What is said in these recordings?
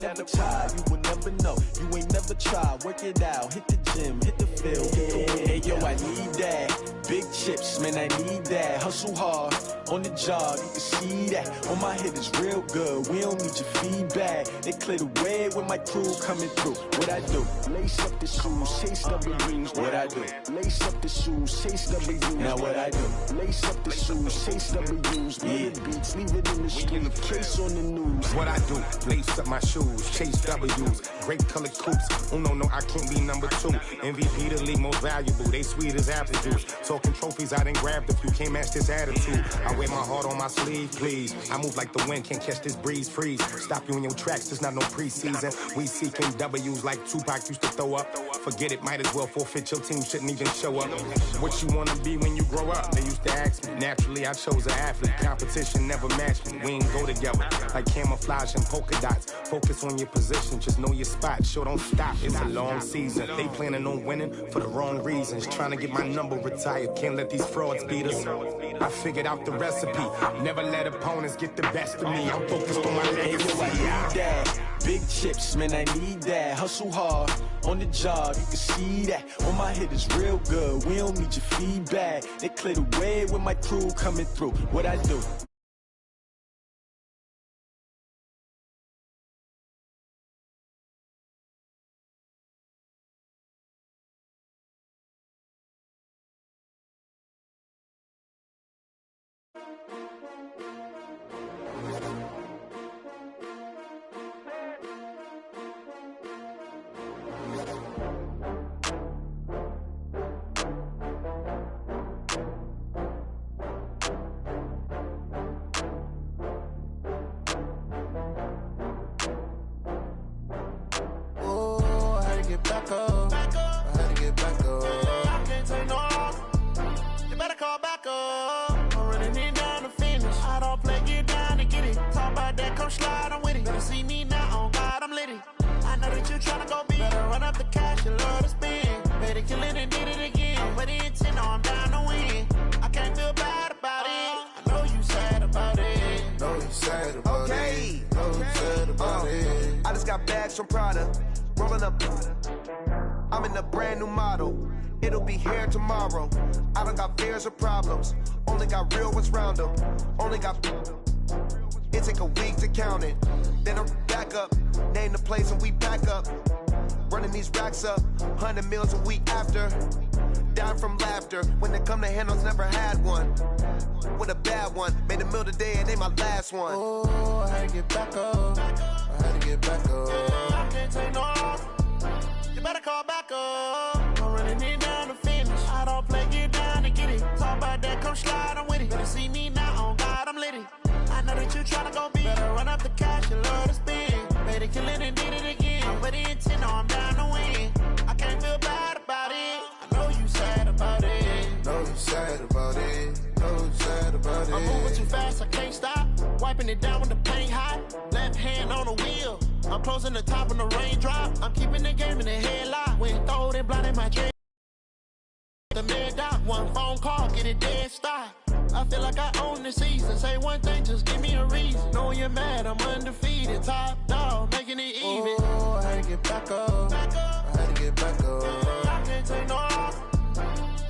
Never try, you will never know. You ain't never tried. Work it out, hit the gym, hit the field, hit the win. Hey yo, I need that. Big chips, man, I need that. Hustle hard on the job, you can see that. On my head is real good. We don't need your feedback. They clear the way with my crew coming through. What I do? Lace up the shoes, chase W's. What I do? Lace up the shoes, chase W's. Now what I do? Lace up the shoes, chase W's. Yeah, beats, leave it in the street, case on the news. What I do? Lace up my shoes, chase W's. Great colored coops. Oh no, I can't be number 2. MVP the league most valuable. They sweet as apple juice. Talking trophies, I done grabbed a few. Can't match this attitude. I wear my heart on my sleeve, please. I move like the wind, can't catch this breeze, freeze. Stop you in your tracks, there's not no preseason. We seeking W's like Tupac used to throw up. Forget it, might as well forfeit. Your team shouldn't even show up. What you wanna be when you grow up? They used to ask me. Naturally, I chose an athlete. Competition never matched me. We ain't go together like camouflage and polka dots. Focus on your position, just know your spot. Sure, don't stop, it's a long season. They planning on winning for the wrong reasons. Trying to get my number retired. Can't let these frauds beat us. I figured out the recipe. Never let opponents get the best of me. I'm focused on my legacy. I need that. Big chips, man, I need that. Hustle hard on the job, you can see that. On my head is real good. We don't need your feedback. They clear the way with my crew coming through. What I do? Back up. I had to get back up. I can't take no loss. You better call back up. I'm running it down to finish. I don't play, get down and get it. Talk about that, come slide, I'm with it. Better see me now, on God, I'm litty. I know that you tryna go big. Better run up the cash, you love to spend. Better kill it and did it again. I'm with the intent, no, I'm down to win. I can't feel bad about it. I know you sad about it. Know you sad about it. Know you sad about it. I just got bags from Prada. Rolling up, I'm in a brand new model. It'll be here tomorrow. I don't got fears or problems. Only got real ones round them. Only got. It take a week to count it. Then I'm back up. Name the place and we back up. Running these racks up. 100 meals a week after. Down from laughter. When they come to handles, never had one. With a bad one. Made a meal today and ain't my last one. Oh, I had to get back up. I had to get back up. I can't take no loss. You better call back up. I'm running it down to finish. I don't play, get down and get it. Talk about that, come slide, I'm with it. Better see me now, on God, I'm litty. I know that you tryna go big. Better run up the cash, you love to spend. Better kill it and did it again. I'm with the intent, no, I'm down to win. I can't feel bad about it. I know you sad about it. Know you sad about it. Know you sad about it. I'm moving too fast, I can't stop. Wiping it down with the paint hot. Left hand on the wheel. I'm closing the top when the raindrop. I'm keeping the game in the headlock. When throwed and blinded my dread. The man dot, one phone call, get it dead stop. I feel like I own the season. Say one thing, just give me a reason. Know you're mad, I'm undefeated. Top dog, making it even. Oh, I had to get back up. I had to get back up. I can't take no loss.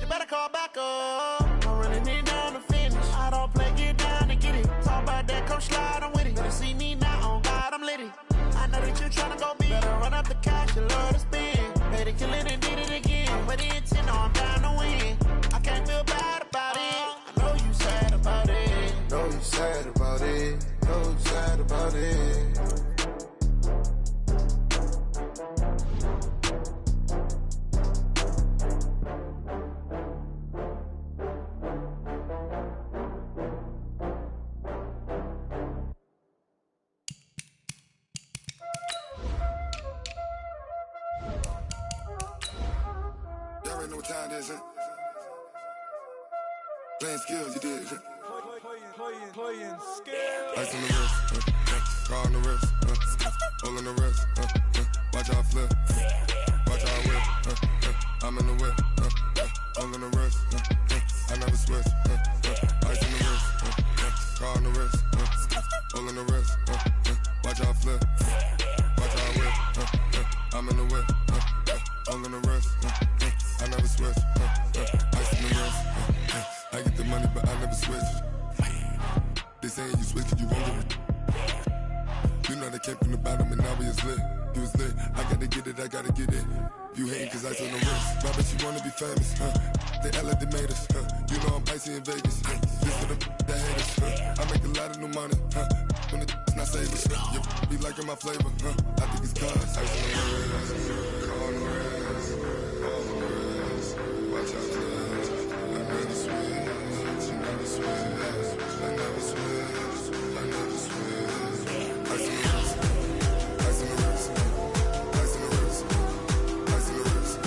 You better call back up. I'm running it down to finish. I don't play, get down and get it. Talk about that, come slide, I'm with it. Better see me now, on God, I'm litty. I know that you tryna go big. Better run up the cash, you love to spend. Better kill it and did it again. I'm with the intent, no, I'm down to win. I can't feel bad about it. I know you sad about it. Know you sad about it. Know you sad about it. Y'all already know what time it is, huh? Playing skills, you did. Playing skills. Ice on the wrist, car on the wrist, hole in the wrist, watch out flip, watch out whip, I'm in the whip, hole in the wrist, I never switch, ice on the wrist, car on the wrist, hole in the wrist, watch out flip, watch in the whip, all in the wrist, I never switch, ice in the wrist, I get the money but I never switch. They saying you switch it, you won't get it. You know they came from the bottom and now we is lit. You was lit, I gotta get it, I gotta get it. You hating cause ice on the wrist. My bitch, you wanna be famous, They Ella, they made us, You know I'm icy in Vegas, This for the haters, I make a lot of new money, When the not savers, You be liking my flavor, I think it's cause ice on the wrist, on the wrist, on the wrist. Watch out, cuz I never switch, I never switch, I never switch, I never switch. Ice on the wrist, ice on the wrist, ice on the wrist, ice on the wrist, ice on the wrist.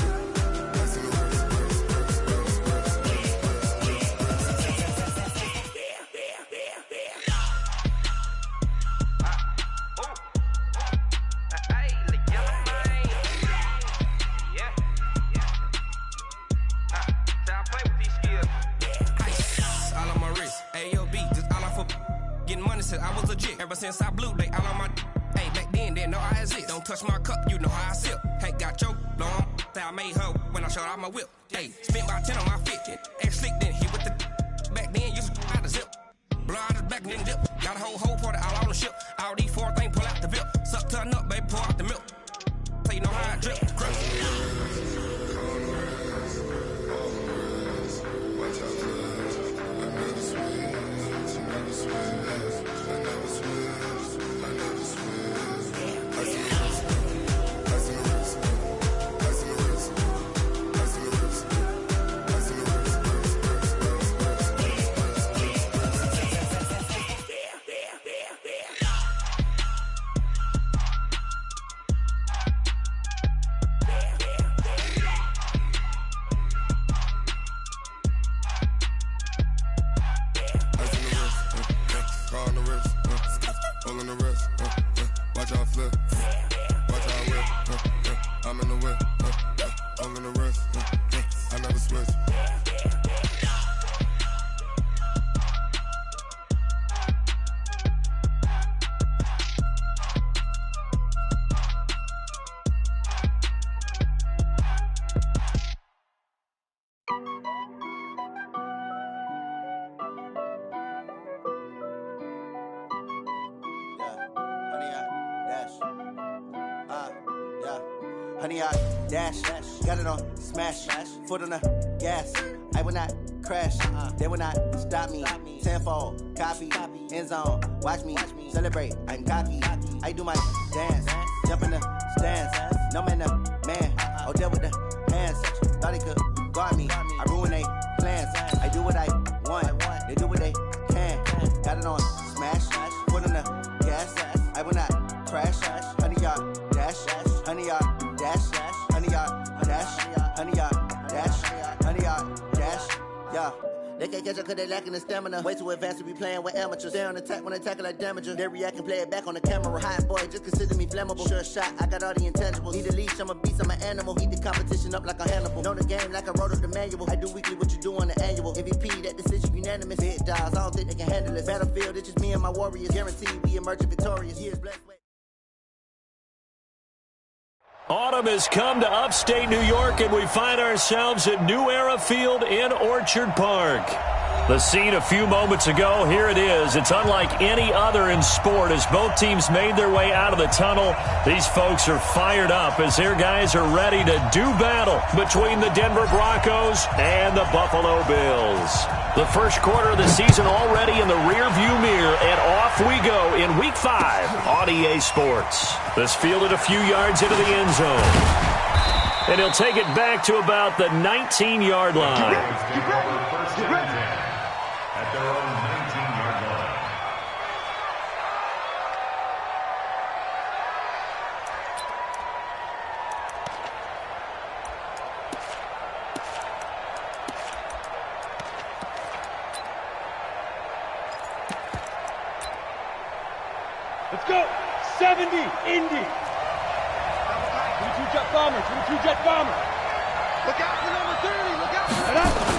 I was legit ever since I blew they all on my. Hey, back then didn't know I exist. Don't touch my cup, you know how I sip. Hey, got your long. I made her when I showed out my whip. Hey, spent about 10 on my fit. Ex slick then hit with the. Back then used to out the zip. Blow out his back and then dip. Got a whole party all on the ship. All these four things pull out the VIP. Suck turn up, baby, pour out the milk. So you know how I drip. Crush. Watch out, cuz I never switch, I never switch. I never switch, I never switch. Ice in the wrist, ice in the wrist, ice in the wrist, ice in the wrist, ice in the wrist, on the wrist, all in the wrist, watch out flip, watch out whip, I'm in the whip, all in the wrist, I never switch. Honey, I dash, got it on smash, foot on the gas. I will not crash, they will not stop me. Tenfold, copy, end zone, watch me celebrate. I'm cocky, I do my dance, jump in the stands. No man, the man, oh, deal with the hands. Thought he could guard me, I ruin they plans. I do what I want, they do what they can. Got it on smash, foot on the gas. I will not crash, honey, y'all dash, honey, y'all dash, honey, y'all dash, honey, y'all dash, honey, y'all dash, yeah. They can't catch up cause they lacking the stamina. Way too advanced to be playing with amateurs. Stay on attack when they tackle like damager. They react and play it back on the camera. Hot boy, just consider me flammable. Sure shot, I got all the intangibles. Need a leash, I'm a beast, I'm an animal. Heat the competition up like a Hannibal. Know the game like I wrote up the manual. I do weekly what you do on the annual. MVP, that decision unanimous. Big dogs, I don't think they can handle it. Battlefield, it's just me and my warriors. Guaranteed we emerging victorious. Years blessed. Autumn has come to upstate New York, and we find ourselves at New Era Field in Orchard Park. The scene a few moments ago, here it is. It's unlike any other in sport as both teams made their way out of the tunnel. These folks are fired up as their guys are ready to do battle between the Denver Broncos and the Buffalo Bills. The first quarter of the season already in the rearview mirror, and off we go in Week 5 on EA Sports. This fielded a few yards into the end zone. And he'll take it back to about the 19-yard line. At their own 19-yard line. Let's go. 70, Indy. 22 jet bomber, 22 jet bomber. Look out for number 30, look out for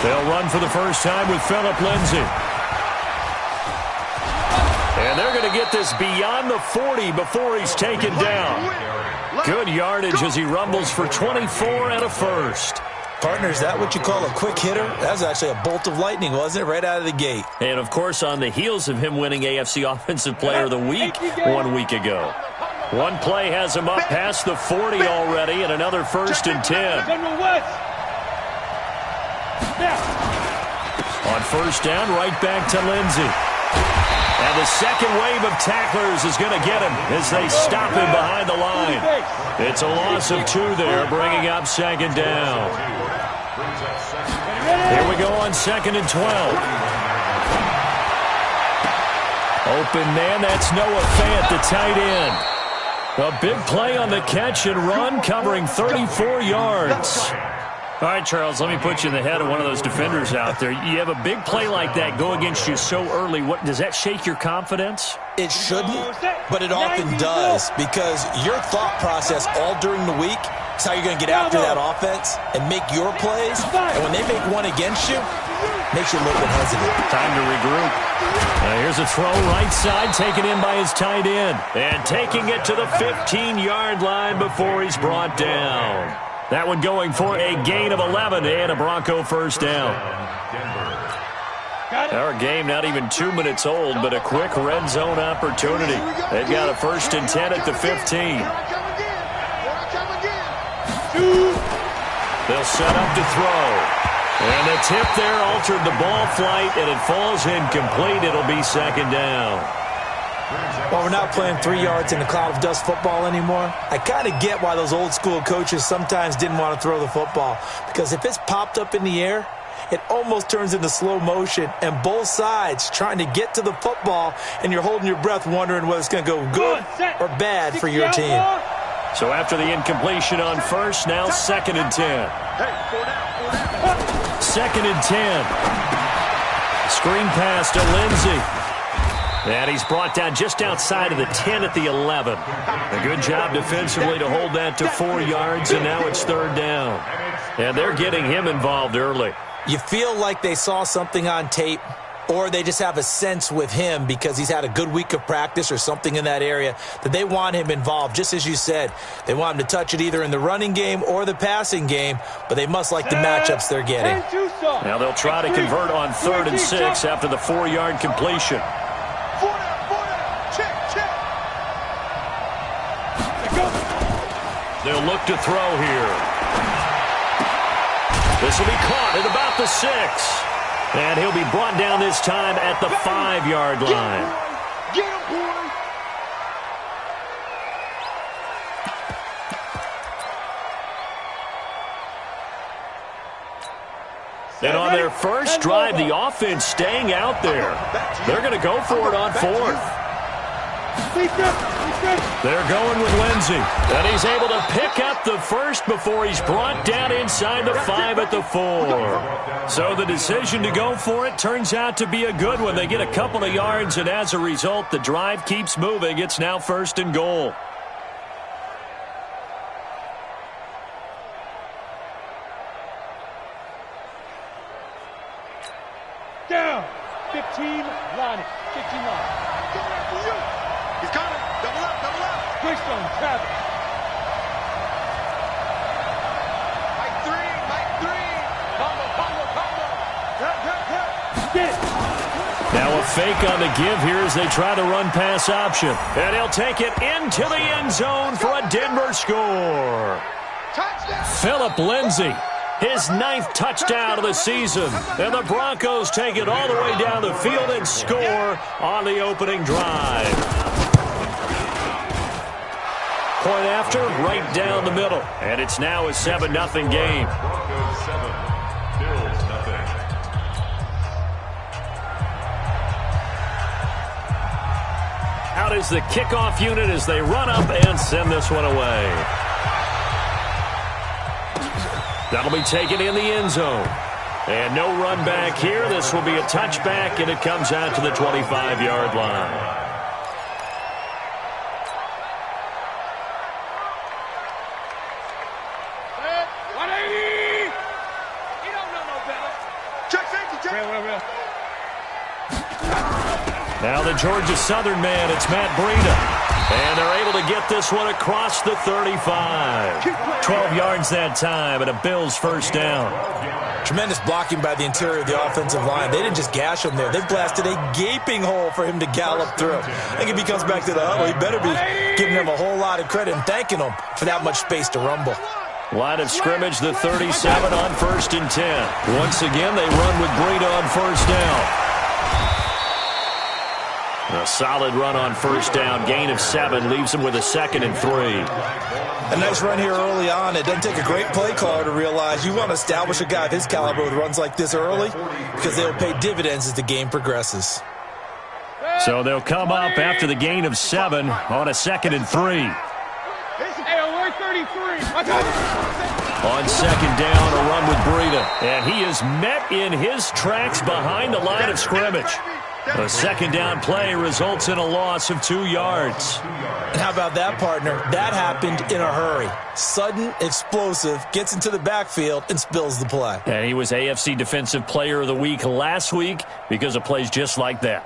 They'll run for the first time with Phillip Lindsay. And they're going to get this beyond the 40 before he's taken down. Good yardage as he rumbles for 24 and a first. Partner, is that what you call a quick hitter? That was actually a bolt of lightning, wasn't it? Right out of the gate. And, of course, on the heels of him winning AFC Offensive Player of the Week 1 week ago. One play has him up past the 40 already, and another 1st and 10. On 1st down, right back to Lindsey. And the second wave of tacklers is going to get him as they stop him behind the line. It's a loss of 2 there, bringing up 2nd down. Here we go on 2nd and 12. Open man, that's Noah Fant, the tight end. A big play on the catch and run, covering 34 yards. All right, Charles, let me put you in the head of one of those defenders out there. You have a big play like that go against you so early. What does that shake your confidence? It shouldn't, but it often does, because your thought process all during the week is how you're going to get after that offense and make your plays. And when they make one against you, it makes you a little bit hesitant. Time to regroup. Here's a throw right side, taken in by his tight end. And taking it to the 15-yard line before he's brought down. That one going for a gain of 11 and a Bronco 1st down. Our game not even 2 minutes old, but a quick red zone opportunity. They've got a 1st and 10 at the 15. They'll set up to throw. And the tip there altered the ball flight, and it falls incomplete. It'll be 2nd down. Well, we're not playing 3 yards in a cloud of dust football anymore. I kind of get why those old school coaches sometimes didn't want to throw the football, because if it's popped up in the air, it almost turns into slow motion, and both sides trying to get to the football, and you're holding your breath wondering whether it's going to go good or bad for your team. So after the incompletion on 1st, now 2nd and 10. 2nd and 10. Screen pass to Lindsey. And he's brought down just outside of the 10 at the 11. A good job defensively to hold that to 4 yards, and now it's 3rd down. And they're getting him involved early. You feel like they saw something on tape, or they just have a sense with him because he's had a good week of practice or something in that area that they want him involved. Just as you said, they want him to touch it either in the running game or the passing game, but they must like the matchups they're getting. Now they'll try to convert on 3rd and 6 after the 4-yard completion. They'll look to throw here. This will be caught at about the 6. And he'll be brought down this time at the 5-yard line. Get him, boy! And on their first drive, the offense staying out there. They're going to go for it on 4th. They're going with Lindsey. And he's able to pick up the 1st before he's brought down inside the 5 at the 4. So the decision to go for it turns out to be a good one. They get a couple of yards, and as a result, the drive keeps moving. It's now 1st and goal. Down. 15 line it. 15 line. Coming after you. He's coming. Double up, double up. Quickstone, Travis. Mike 3, Mike 3. Combo, combo, combo. Get it. Now a fake on the give here as they try to run pass option. And he'll take it into the end zone for a Denver score. Touchdown. Phillip Lindsey, his 9th touchdown of the season. And the Broncos take it all the way down the field and score on the opening drive. Point after, right down the middle. And it's now a 7-0 game. Broncos 7, Bills nothing. Out is the kickoff unit as they run up and send this one away. That'll be taken in the end zone. And no run back here. This will be a touchback, and it comes out to the 25-yard line. Now the the Georgia Southern man. It's Matt Breida. And they're able to get this one across the 35. 12 yards that time, and a Bills first down. Tremendous blocking by the interior of the offensive line. They didn't just gash him there. They blasted a gaping hole for him to gallop through. I think if he comes back to the huddle, he better be giving them a whole lot of credit and thanking them for that much space to rumble. Line of scrimmage, the 37 on 1st and 10. Once again, they run with Breida on first down. A solid run on first down. Gain of 7 leaves him with a 2nd and 3. A nice run here early on. It doesn't take a great play caller to realize you want to establish a guy of his caliber with runs like this early because they'll pay dividends as the game progresses. So they'll come up after the gain of 7 on a 2nd and 3. On 2nd down, a run with Breida. And he is met in his tracks behind the line of scrimmage. A 2nd down play results in a loss of 2 yards. And how about that, partner? That happened in a hurry. Sudden, explosive, gets into the backfield, and spills the play. And he was AFC Defensive Player of the Week last week because of plays just like that.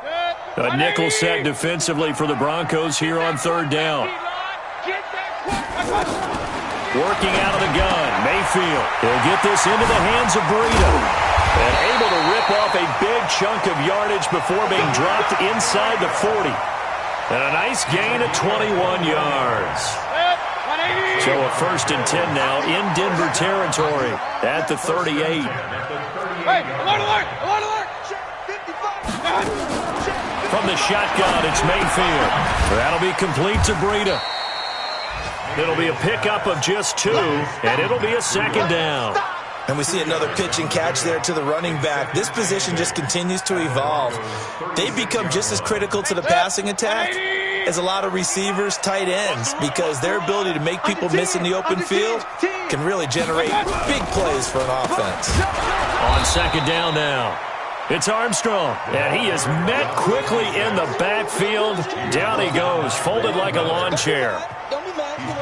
A nickel set defensively for the Broncos here on 3rd down. Working out of the gun, Mayfield. He'll get this into the hands of Breida. And able to rip off a big chunk of yardage before being dropped inside the 40. And a nice gain of 21 yards. So a 1st and 10 now in Denver territory at the 38. Hey, alert, alert, alert, alert. From the shotgun, it's Mayfield. That'll be complete to Breida. It'll be a pickup of just 2, and it'll be a 2nd down. And we see another pitch and catch there to the running back. This position just continues to evolve. They become just as critical to the passing attack as a lot of receivers, tight ends, because their ability to make people miss in the open field can really generate big plays for an offense. On 2nd down now, it's Armstrong, and he is met quickly in the backfield. Down he goes, folded like a lawn chair.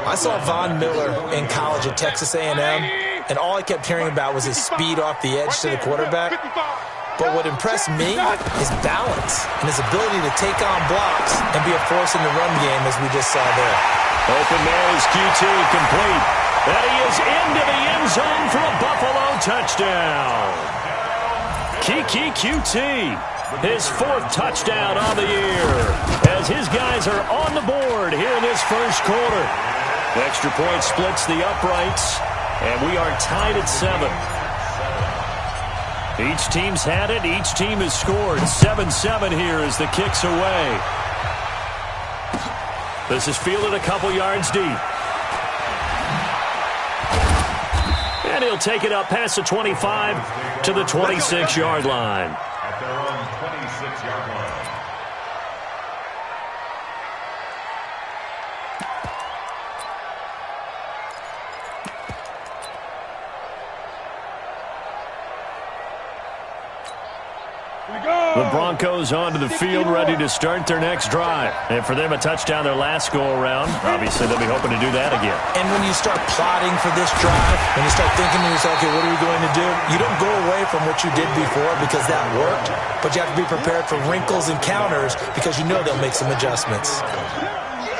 I saw Von Miller in college at Texas A&M, and all I kept hearing about was his speed off the edge to the quarterback. But what impressed me is balance and his ability to take on blocks and be a force in the run game, as we just saw there. Open man is QT, complete. And he is into the end zone for a Buffalo touchdown. Kiki QT, his 4th touchdown on the year, as his guys are on the board here in this first quarter. The extra point splits the uprights, and we are tied at 7. Each team's had it. Each team has scored. 7-7 here as the kick's away. This is fielded a couple yards deep. And he'll take it up past the 25 to the 26-yard line. At their own 26-yard line. The Broncos onto the field, ready to start their next drive. And for them, a touchdown their last go-around. Obviously, they'll be hoping to do that again. And when you start plotting for this drive, when you start thinking to yourself, okay, what are we going to do? You don't go away from what you did before because that worked, but you have to be prepared for wrinkles and counters because you know they'll make some adjustments.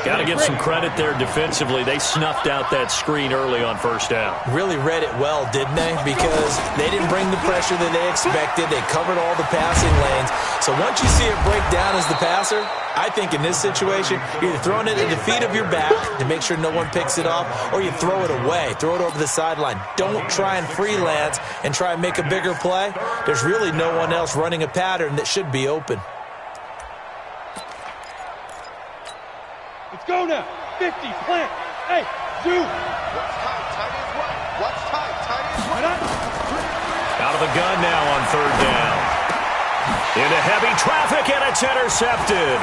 Got to give some credit there defensively. They snuffed out that screen early on first down. Really read it well, didn't they? Because they didn't bring the pressure that they expected. They covered all the passing lanes. So once you see it break down as the passer, I think in this situation, you're either throwing it at the feet of your back to make sure no one picks it off, or you throw it away, throw it over the sideline. Don't try and freelance and try and make a bigger play. There's really no one else running a pattern that should be open. Let's go now. 50, plant. Hey, zoom. What's tight? Tight is right. What's tight? Tight is right. Out of the gun now on 3rd down. Into heavy traffic, and it's intercepted.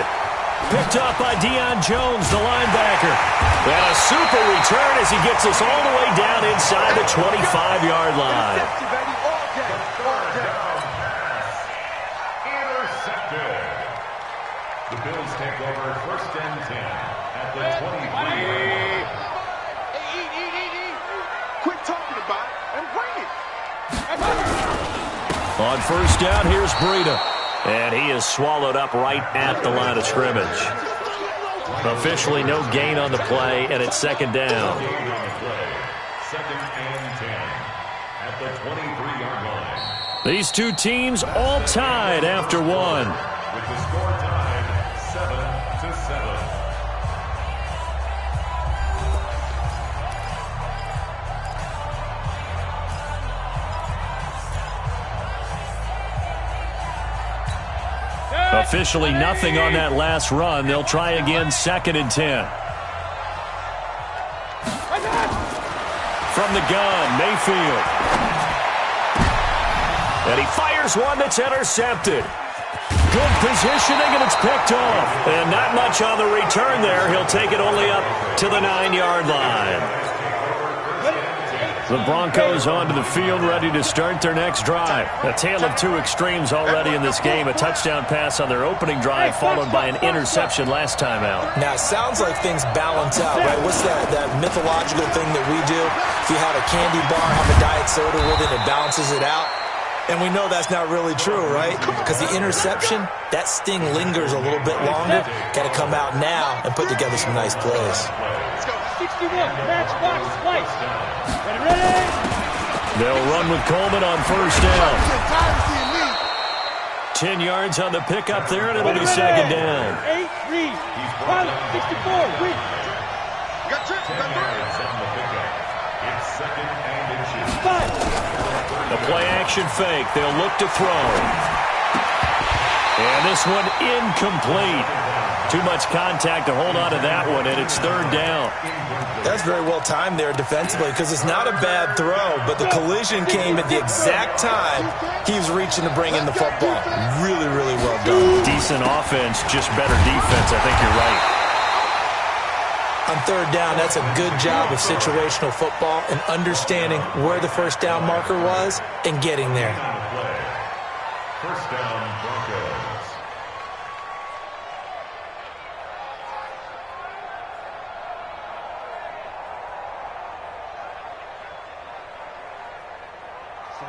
Picked up by Deion Jones, the linebacker. And a super return as he gets us all the way down inside the 25-yard line. Intercepted. The Bills take over 1st and 10 at the 23-yard line. Quit talking about it and bring it. On 1st down, here's Breida. And he is swallowed up right at the line of scrimmage. Officially no gain on the play, and it's second down. Second and 10 at the 23-yard line. These two teams all tied after one. With the score tied 7-7. Officially nothing on that last run. They'll try again, second and 10. From the gun, Mayfield. And he fires one that's intercepted. Good positioning, and it's picked off. And not much on the return there. He'll take it only up to the 9-yard line. The Broncos onto the field, ready to start their next drive. A tale of two extremes already in this game. A touchdown pass on their opening drive, followed by an interception last time out. Now, it sounds like things balance out, right? What's that mythological thing that we do? If you had a candy bar, have a diet soda with it, it balances it out. And we know that's not really true, right? Because the interception, that sting lingers a little bit longer. Got to come out now and put together some nice plays. Let's go. 61, matchbox, slice. Ready? They'll run with Coleman on first down. 10 yards on the pickup there, and it'll be second down. 8, read. Pilot, 64, read. Got 10 yards on the pickup. It's second and inches. 5. The play-action fake. They'll look to throw. And this one incomplete. Too much contact to hold on to that one, and it's third down. That's very well timed there defensively because it's not a bad throw, but the collision came at the exact time he was reaching to bring in the football. Really, really well done. Decent offense, just better defense. I think you're right. On third down, that's a good job of situational football and understanding where the first down marker was and getting there. First down, Broncos.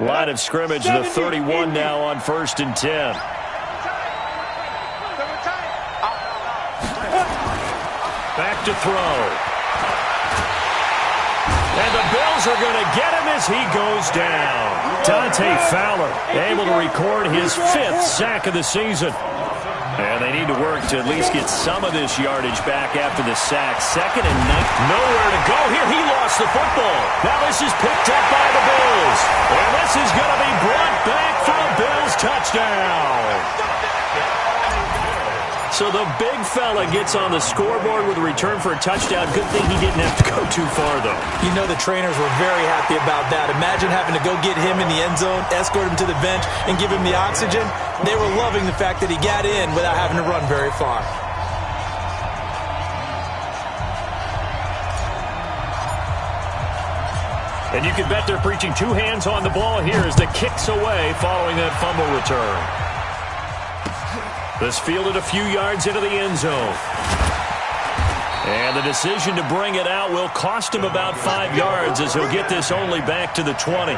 Line of scrimmage, the 31 now on first and 10. Back to throw. And the Bills are going to get him as he goes down. Dante Fowler able to record his 5th sack of the season. And they need to work to at least get some of this yardage back after the sack. Second and 9. Nowhere to go here. He lost the football. Now this is picked up by the Bills. And this is going to be brought back for a Bills touchdown. So the big fella gets on the scoreboard with a return for a touchdown. Good thing he didn't have to go too far, though. You know the trainers were very happy about that. Imagine having to go get him in the end zone, escort him to the bench, and give him the oxygen. They were loving the fact that he got in without having to run very far. And you can bet they're preaching two hands on the ball here as the kick's away following that fumble return. This fielded a few yards into the end zone. And the decision to bring it out will cost him about 5 yards as he'll get this only back to the 20.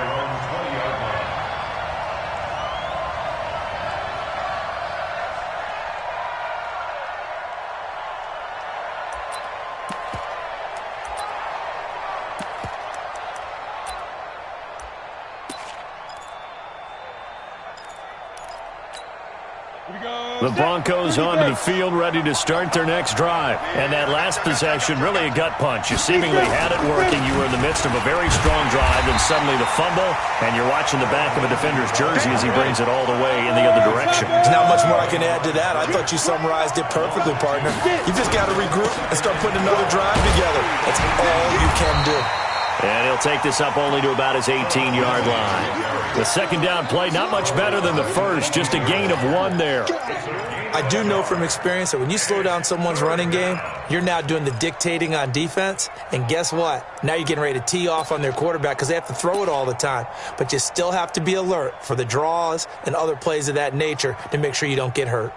The Broncos onto the field, ready to start their next drive. And that last possession, really a gut punch. You seemingly had it working. You were in the midst of a very strong drive, and suddenly the fumble, and you're watching the back of a defender's jersey as he brings it all the way in the other direction. There's not much more I can add to that. I thought you summarized it perfectly, partner. You just got to regroup and start putting another drive together. That's all you can do. And he'll take this up only to about his 18-yard line. The second down play, not much better than the first, just a gain of 1 there. I do know from experience that when you slow down someone's running game, you're now doing the dictating on defense. And guess what? Now you're getting ready to tee off on their quarterback because they have to throw it all the time. But you still have to be alert for the draws and other plays of that nature to make sure you don't get hurt.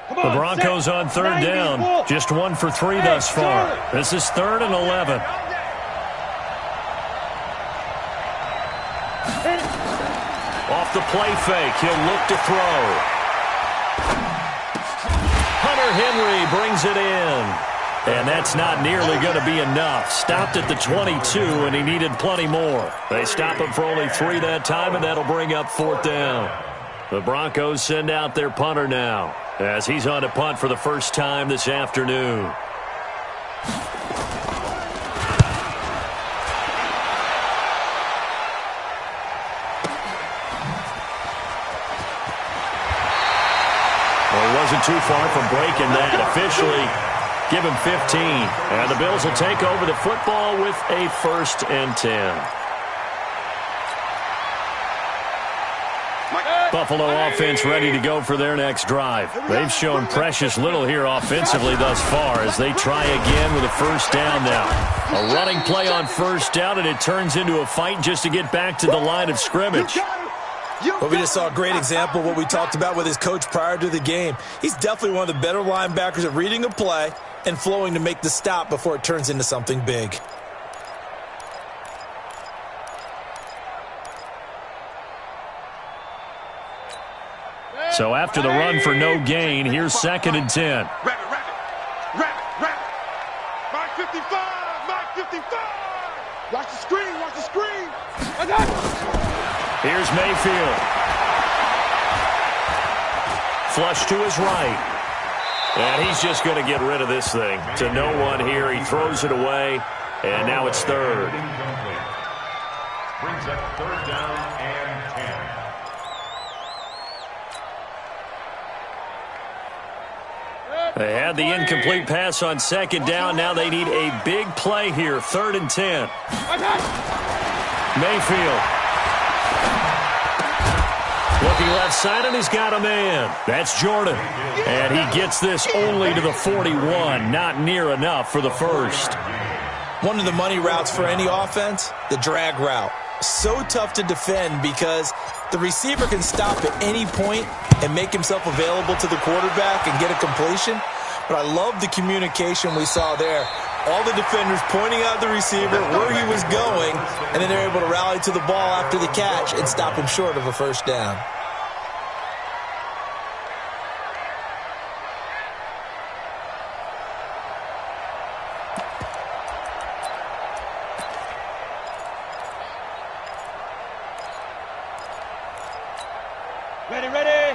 The Broncos on third down. Just 1 for 3 thus far. This is 3rd and 11. Off the play fake. He'll look to throw. Hunter Henry brings it in. And that's not nearly going to be enough. Stopped at the 22, and he needed plenty more. They stop him for only 3 that time, and that'll bring up 4th down. The Broncos send out their punter now, as he's on to punt for the first time this afternoon. Well, he wasn't too far from breaking that. Officially, give him 15. And the Bills will take over the football with a 1st and 10. Buffalo offense ready to go for their next drive. They've shown precious little here offensively thus far as they try again with a 1st down now. A running play on 1st down, and it turns into a fight just to get back to the line of scrimmage. Well, we just saw a great example of what we talked about with his coach prior to the game. He's definitely one of the better linebackers at reading a play and flowing to make the stop before it turns into something big. So after the run for no gain, here's 2nd and 10. Rabbit. Mark 55. Watch the screen. Here's Mayfield. Flush to his right. And he's just going to get rid of this thing. To no one here. He throws it away. And now it's 3rd. Brings up 3rd down and 10. They had the incomplete pass on 2nd down. Now they need a big play here. 3rd and 10. Mayfield. Looking left side, and he's got a man. That's Jordan. And he gets this only to the 41. Not near enough for the 1st. One of the money routes for any offense, the drag route. So tough to defend because the receiver can stop at any point and make himself available to the quarterback and get a completion. But I love the communication we saw there. All the defenders pointing out the receiver where he was going, and then they're able to rally to the ball after the catch and stop him short of a 1st down.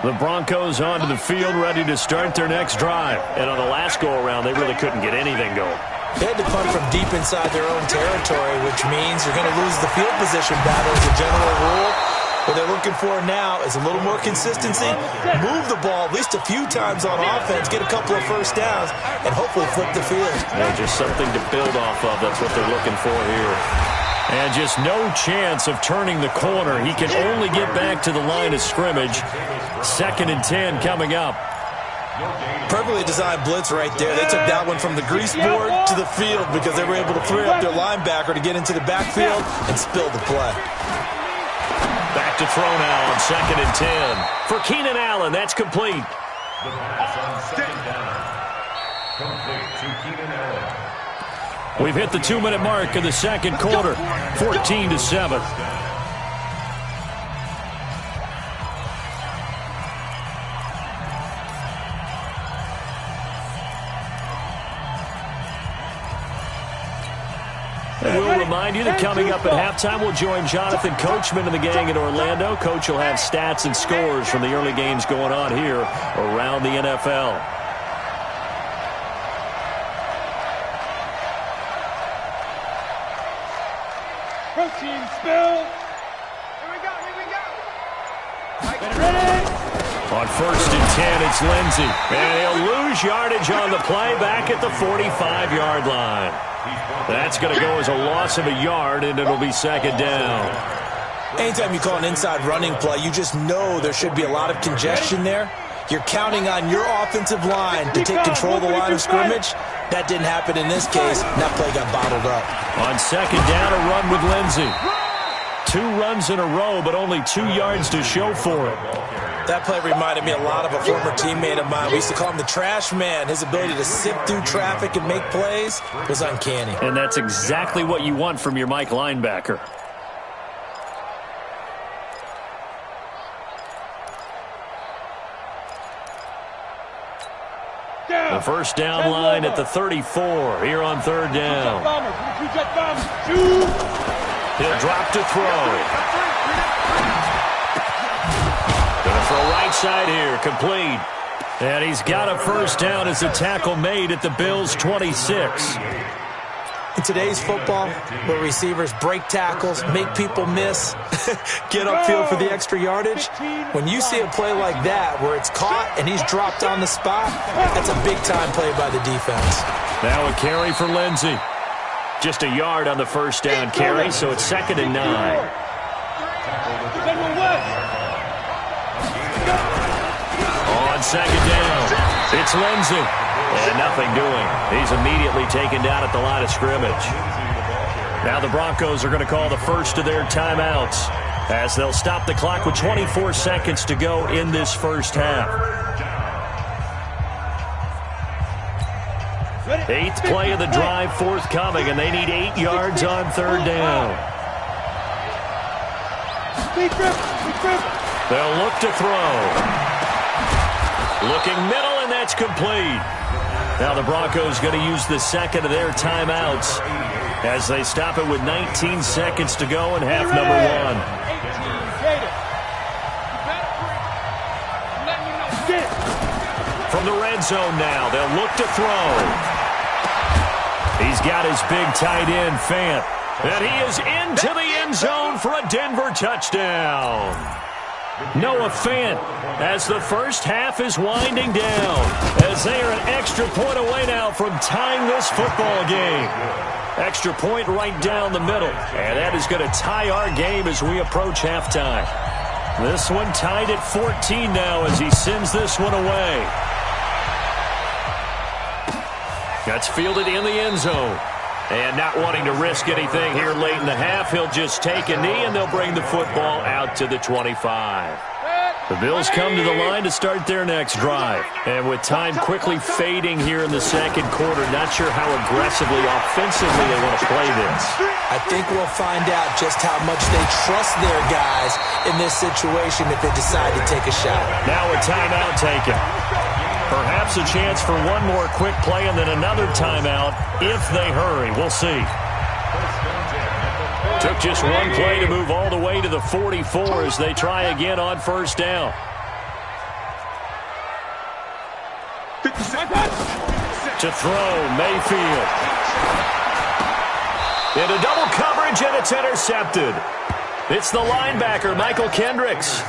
The Broncos onto the field, ready to start their next drive. And on the last go-around, they really couldn't get anything going. They had to punt from deep inside their own territory, which means you're going to lose the field position battle as a general rule. What they're looking for now is a little more consistency, move the ball at least a few times on offense, get a couple of 1st downs, and hopefully flip the field. Yeah, just something to build off of. That's what they're looking for here. And just no chance of turning the corner. He can only get back to the line of scrimmage. 2nd and 10 coming up. Perfectly designed blitz right there. They took that one from the grease board to the field because they were able to free up their linebacker to get into the backfield and spill the play. Back to throw now on 2nd and 10. For Keenan Allen, that's complete. The pass on 2nd down. Complete to Keenan Allen. We've hit the 2-minute mark of the 2nd quarter. 14-7. And we'll remind you that coming up at halftime, we'll join Jonathan Coachman and the gang in Orlando. Coach will have stats and scores from the early games going on here around the NFL. Protein spill. Here we go. Ready? On 1st and 10, it's Lindsey. And he'll lose yardage on the play back at the 45-yard line. That's going to go as a loss of a yard, and it'll be 2nd down. Anytime you call an inside running play, you just know there should be a lot of congestion there. You're counting on your offensive line to take control of the line of scrimmage. That didn't happen in this case, and that play got bottled up. On 2nd down, a run with Lindsey. 2 runs in a row, but only 2 yards to show for it. That play reminded me a lot of a former teammate of mine. We used to call him the trash man. His ability to sift through traffic and make plays was uncanny. And that's exactly what you want from your Mike linebacker. first down line at the 34 here on third down. He'll drop to throw. Gonna throw right side here, complete. And he's got a first down as the tackle made at the Bills' 26. In today's football, where receivers break tackles, make people miss, get upfield for the extra yardage, when you see a play like that where it's caught and he's dropped on the spot, that's a big-time play by the defense. Now a carry for Lindsey. Just a yard on the first down carry, so it's 2nd and 9. On 2nd down, it's Lindsey. And nothing doing. He's immediately taken down at the line of scrimmage. Now the Broncos are going to call the first of their timeouts as they'll stop the clock with 24 seconds to go in this first half. 8th play of the drive forthcoming, and they need 8 yards on third down. They'll look to throw. Looking middle, and that's complete. Now the Broncos going to use the second of their timeouts as they stop it with 19 seconds to go in half number 1. From the red zone now, they'll look to throw. He's got his big tight end, Fant. And he is into the end zone for a Denver touchdown. Noah Fant as the first half is winding down as they are an extra point away now from tying this football game. Extra point right down the middle, and that is going to tie our game as we approach halftime. This one tied at 14 now as he sends this one away. That's fielded in the end zone. And not wanting to risk anything here late in the half, he'll just take a knee, and they'll bring the football out to the 25. The Bills come to the line to start their next drive. And with time quickly fading here in the second quarter, not sure how aggressively, offensively they want to play this. I think we'll find out just how much they trust their guys in this situation if they decide to take a shot. Now a timeout taken. Perhaps a chance for one more quick play and then another timeout if they hurry. We'll see. Took just one play to move all the way to the 44 as they try again on first down. To throw, Mayfield. Into double coverage, and it's intercepted. It's the linebacker, Michael Kendricks.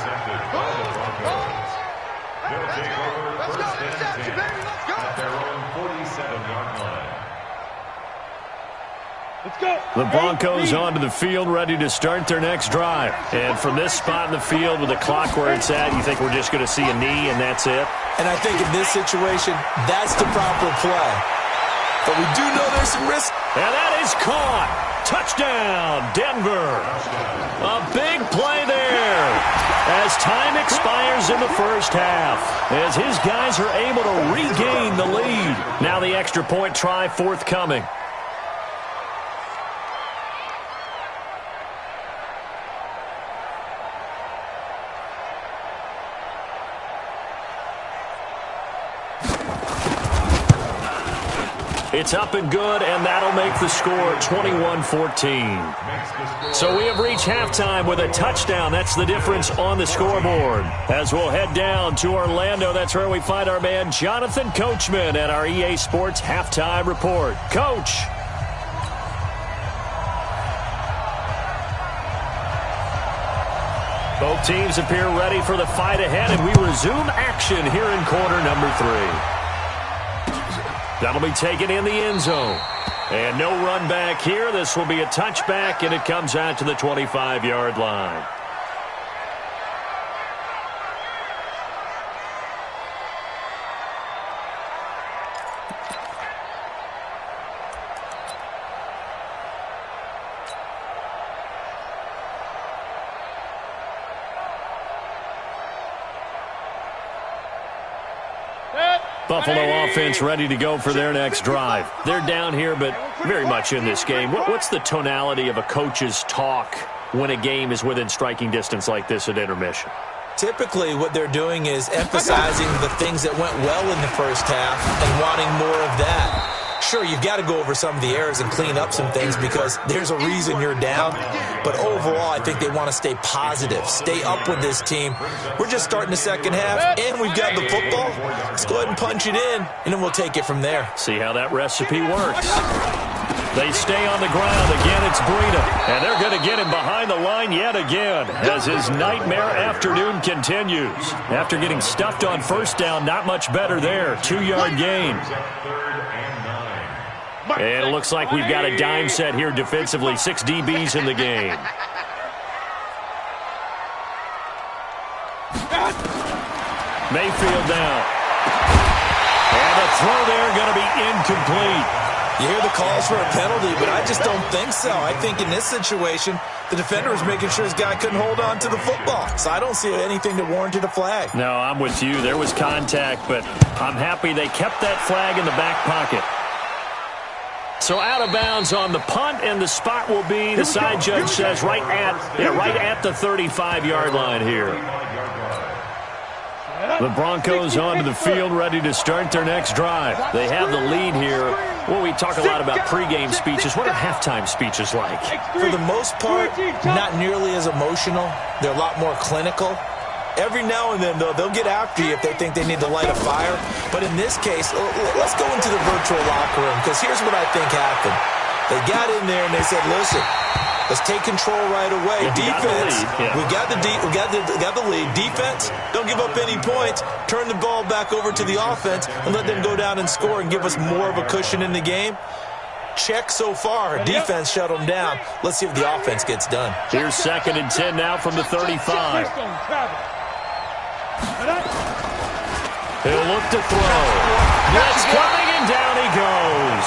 The Broncos onto the field, ready to start their next drive. And from this spot in the field with the clock where it's at, you think we're just going to see a knee and that's it? And I think in this situation, that's the proper play. But we do know there's some risk. And that is caught. Touchdown, Denver. A big play there as time expires in the first half, as his guys are able to regain the lead. Now the extra point try forthcoming. It's up and good, and that'll make the score 21-14. So we have reached halftime with a touchdown. That's the difference on the scoreboard. As we'll head down to Orlando, that's where we find our man Jonathan Coachman at our EA Sports Halftime Report. Coach. Both teams appear ready for the fight ahead, and we resume action here in quarter number 3. That'll be taken in the end zone. And no run back here. This will be a touchback, and it comes out to the 25-yard line. Buffalo offense ready to go for their next drive. They're down here, but very much in this game. What's the tonality of a coach's talk when a game is within striking distance like this at intermission? Typically, what they're doing is emphasizing the things that went well in the first half and wanting more of that. Sure, you've got to go over some of the errors and clean up some things because there's a reason you're down. But overall, I think they want to stay positive, stay up with this team. We're just starting the second half, and we've got the football. Let's go ahead and punch it in, and then we'll take it from there. See how that recipe works. They stay on the ground. Again, it's Breida. And they're going to get him behind the line yet again as his nightmare afternoon continues. After getting stuffed on first down, not much better there. 2-yard gain. And it looks like we've got a dime set here defensively. 6 DBs in the game. Mayfield down. And the throw there going to be incomplete. You hear the calls for a penalty, but I just don't think so. I think in this situation, the defender was making sure his guy couldn't hold on to the football. So I don't see anything that warranted a flag. No, I'm with you. There was contact, but I'm happy they kept that flag in the back pocket. So out of bounds on the punt, and the spot will be, the side judge says, right at the 35-yard line here. The Broncos onto the field, ready to start their next drive. They have the lead here. Well, we talk a lot about pregame speeches. What are halftime speeches like? For the most part, not nearly as emotional. They're a lot more clinical. Every now and then, though, they'll get after you if they think they need to light a fire. But in this case, let's go into the virtual locker room, because here's what I think happened. They got in there and they said, listen, let's take control right away. Defense, we got the lead. Defense, don't give up any points. Turn the ball back over to the offense and let them go down and score and give us more of a cushion in the game. Check so far. Defense shut them down. Let's see if the offense gets done. Here's 2nd and 10 now from the 35. He'll look to throw. Blitz coming, and down he goes.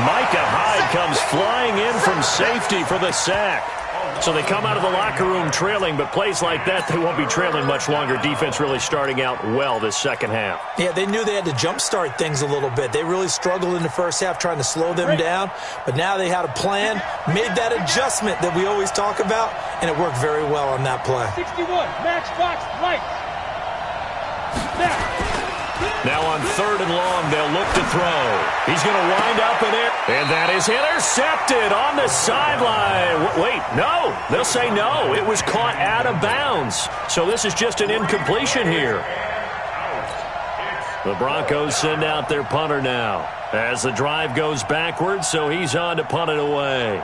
Micah Hyde comes flying in from safety for the sack. So they come out of the locker room trailing, but plays like that, they won't be trailing much longer. Defense really starting out well this second half. Yeah, they knew they had to jumpstart things a little bit. They really struggled in the first half trying to slow them down, but now they had a plan, made that adjustment that we always talk about, and it worked very well on that play. 61, Matchbox Lights. Now on 3rd and long, they'll look to throw. He's going to wind up in it, and that is intercepted on the sideline. Wait, no. They'll say no. It was caught out of bounds. So this is just an incompletion here. The Broncos send out their punter now as the drive goes backwards, so he's on to punt it away.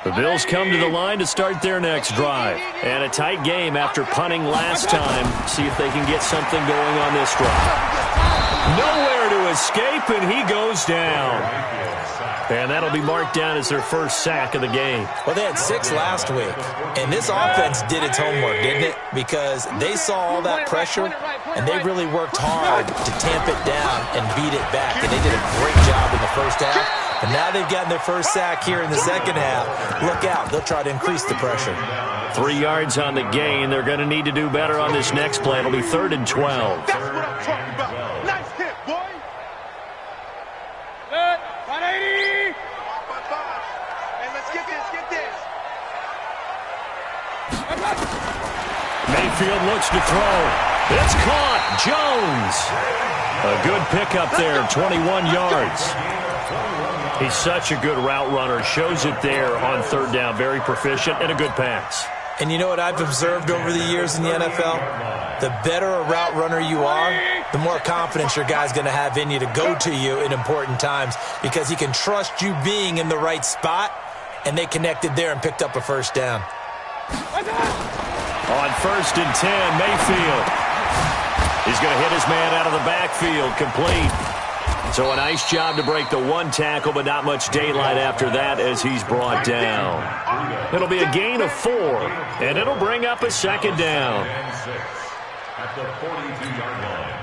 The Bills come to the line to start their next drive. And a tight game after punting last time. See if they can get something going on this drive. Nowhere to escape, and he goes down. And that'll be marked down as their first sack of the game. Well, they had 6 last week. And this offense did its homework, didn't it? Because they saw all that pressure, and they really worked hard to tamp it down and beat it back. And they did a great job in the first half. And now they've gotten their first sack here in the second half. Look out. They'll try to increase the pressure. 3 yards on the gain. They're going to need to do better on this next play. It'll be 3rd and 12. That's what I'm talking about. Nice hit, boy. Good. 180. Hey, let's get this. Mayfield looks to throw. It's caught. Jones. A good pickup there, 21 yards. He's such a good route runner. Shows it there on 3rd down. Very proficient and a good pass. And you know what I've observed over the years in the NFL? The better a route runner you are, the more confidence your guy's going to have in you to go to you in important times because he can trust you being in the right spot, and they connected there and picked up a first down. On 1st and 10, Mayfield. He's going to hit his man out of the backfield, complete. So a nice job to break the 1 tackle, but not much daylight after that as he's brought down. It'll be a gain of 4, and it'll bring up a 2nd down. At the 42-yard line.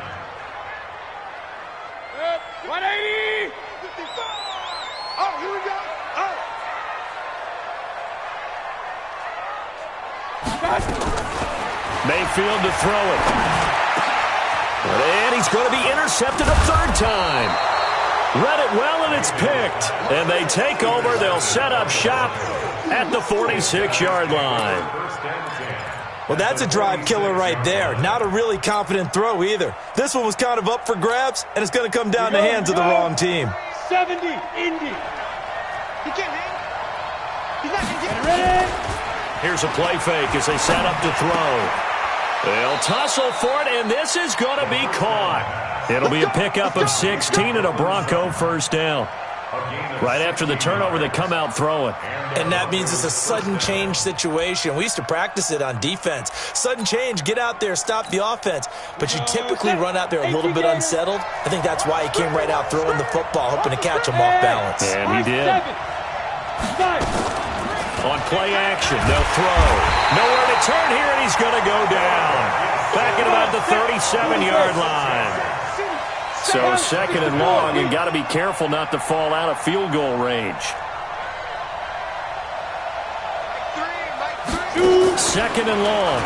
180. Oh, here we go. Oh. field to throw it. And he's going to be intercepted a third time. Read it well, and it's picked. And they take over. They'll set up shop at the 46-yard line. Well, that's a drive killer right there. Not a really confident throw either. This one was kind of up for grabs, and it's going to come down the hands of the wrong team. 70, Indy. He can't hang. He's not going to get Ready? Here's a play fake as they set up to throw. They'll tussle for it, and this is going to be caught. It'll be a pickup of 16 and a Bronco first down. Right after the turnover, they come out throwing. And that means it's a sudden change situation. We used to practice it on defense. Sudden change, get out there, stop the offense. But you typically run out there a little bit unsettled. I think that's why he came right out throwing the football, hoping to catch him off balance. And he did. On play action, they'll throw. Nowhere to turn here, and he's going to go down. Back at about the 37-yard line. So second and long, and got to be careful not to fall out of field goal range. Second and long.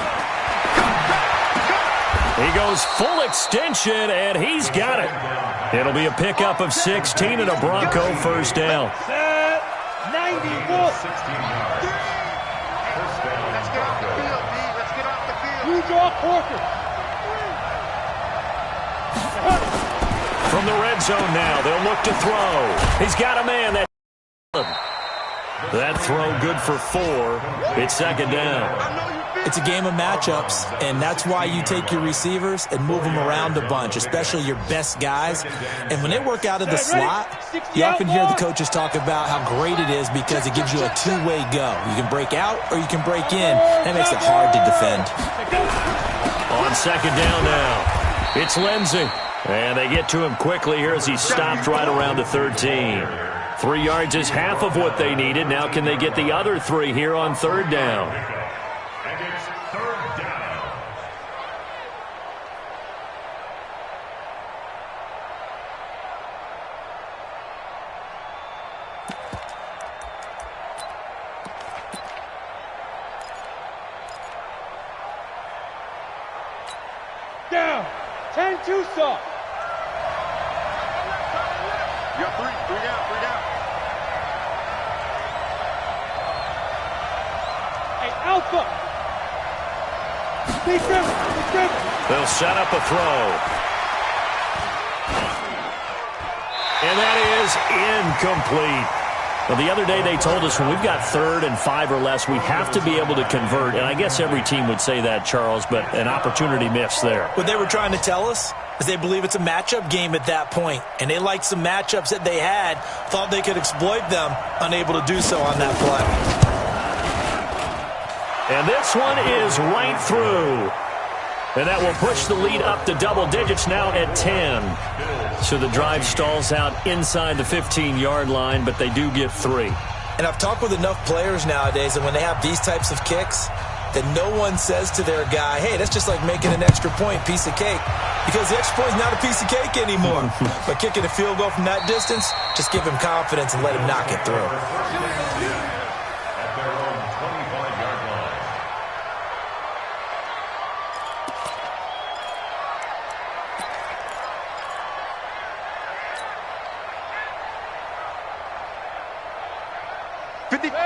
He goes full extension, and he's got it. It'll be a pickup of 16 and a Bronco first down. 94. You draw Corker. From the red zone now, they'll look to throw. He's got a man. That throw good for 4. It's second down. It's a game of matchups, and that's why you take your receivers and move them around a bunch, especially your best guys. And when they work out of the slot, you often hear the coaches talk about how great it is because it gives you a two-way go. You can break out or you can break in. That makes it hard to defend. On second down now, it's Lindsey. And they get to him quickly here as he stopped right around the 13. 3 yards is half of what they needed. Now can they get the other 3 here on third down? And it's third down. Down. 10 Tucson. You got 3 down. Hey, Alpha. Be driven. They'll set up a throw. And that is incomplete. Well, the other day they told us when we've got 3rd and 5 or less, we have to be able to convert. And I guess every team would say that, Charles, but an opportunity missed there. What they were trying to tell us is they believe it's a matchup game at that point. And they liked some matchups that they had, thought they could exploit them, unable to do so on that play. And this one is right through. And that will push the lead up to double digits now at 10. So the drive stalls out inside the 15-yard line, but they do get 3. And I've talked with enough players nowadays, and when they have these types of kicks, that no one says to their guy, hey, that's just like making an extra point, piece of cake. Because the extra point is not a piece of cake anymore. But kicking a field goal from that distance, just give him confidence and let him knock it through.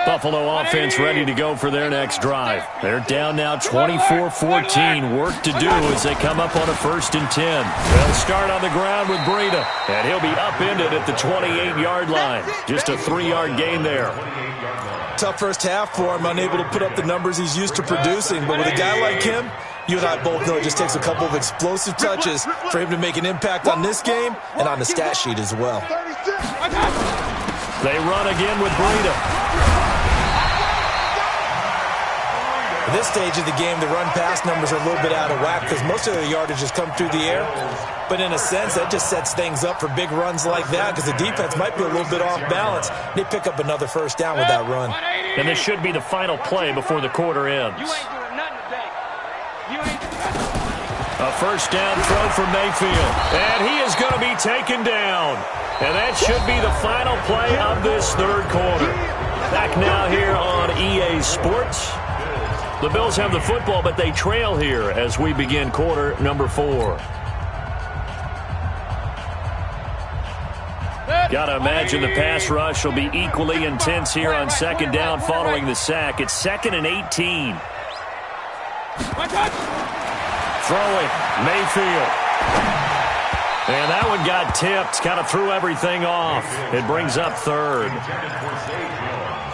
Buffalo offense ready to go for their next drive. They're down now 24-14. Work to do as they come up on a 1st and 10. They'll start on the ground with Breida, and he'll be upended at the 28-yard line. Just a 3-yard gain there. Tough first half for him, unable to put up the numbers he's used to producing. But with a guy like him, you and I both know it just takes a couple of explosive touches for him to make an impact on this game and on the stat sheet as well. They run again with Breida. At this stage of the game, the run-pass numbers are a little bit out of whack because most of the yardage has come through the air. But in a sense, that just sets things up for big runs like that because the defense might be a little bit off balance. They pick up another first down with that run. And this should be the final play before the quarter ends. You ain't doing nothing today. A first down throw for Mayfield. And he is going to be taken down. And that should be the final play of this third quarter. Back now here on EA Sports. The Bills have the football, but they trail here as we begin quarter number 4. Got to imagine the pass rush will be equally intense here on second down following the sack. It's 2nd and 18. Throwing, Mayfield. And that one got tipped, kind of threw everything off. It brings up 3rd.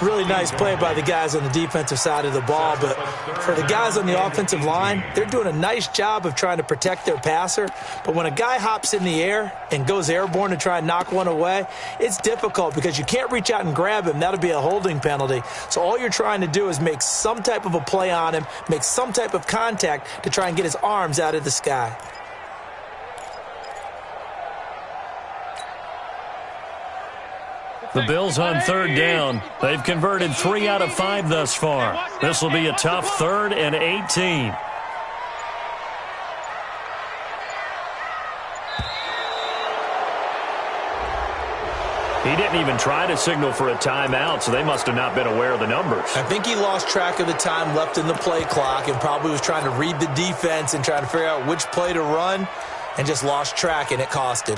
Really nice play by the guys on the defensive side of the ball, but for the guys on the offensive line, they're doing a nice job of trying to protect their passer. But when a guy hops in the air and goes airborne to try and knock one away, it's difficult because you can't reach out and grab him. That'll be a holding penalty. So all you're trying to do is make some type of a play on him, make some type of contact to try and get his arms out of the sky. The Bills on 3rd down. They've converted 3 out of 5 thus far. This will be a tough 3rd and 18. He didn't even try to signal for a timeout, so they must have not been aware of the numbers. I think he lost track of the time left in the play clock and probably was trying to read the defense and trying to figure out which play to run and just lost track, and it cost him.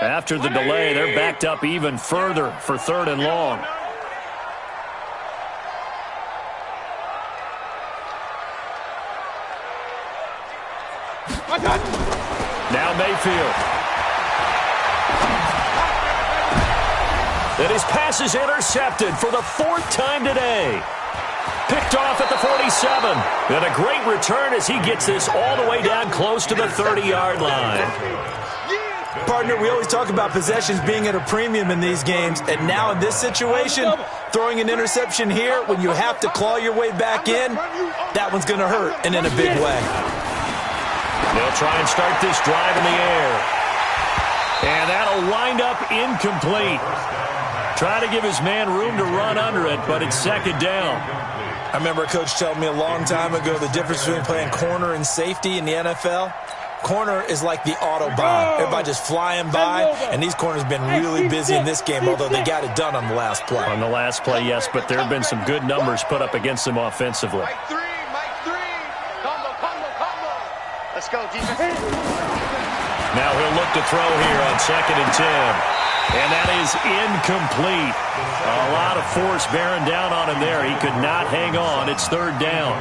After the delay, they're backed up even further for 3rd and long. Now Mayfield. And his pass is intercepted for the 4th time today. Picked off at the 47. And a great return as he gets this all the way down close to the 30-yard line. Partner, we always talk about possessions being at a premium in these games, and now in this situation, throwing an interception here when you have to claw your way back in, that one's going to hurt, and in a big way. They'll try and start this drive in the air. And that'll wind up incomplete. Try to give his man room to run under it, but it's 2nd down. I remember a coach telling me a long time ago the difference between playing corner and safety in the NFL. Corner is like the Autobahn. Everybody just flying by, and these corners have been really busy in this game, although they got it done on the last play. On the last play, yes, but there have been some good numbers put up against them offensively. Mike 3. Combo. Let's go, defense. Now he'll look to throw here on 2nd and 10. And that is incomplete. A lot of force bearing down on him there. He could not hang on. It's 3rd down.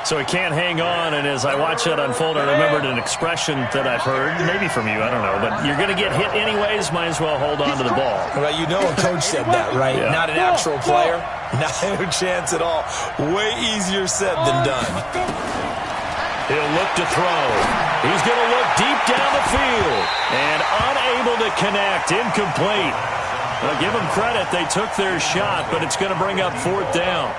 So he can't hang on, and as I watch that unfold, I remembered an expression that I've heard, maybe from you, I don't know, but you're going to get hit anyways, might as well hold on to the ball. Well, you know a coach said that, right? Yeah. Not an actual player. Not a chance at all. Way easier said than done. He'll look to throw. He's going to look deep down the field, and unable to connect, incomplete. Well, give them credit, they took their shot, but it's going to bring up 4th down.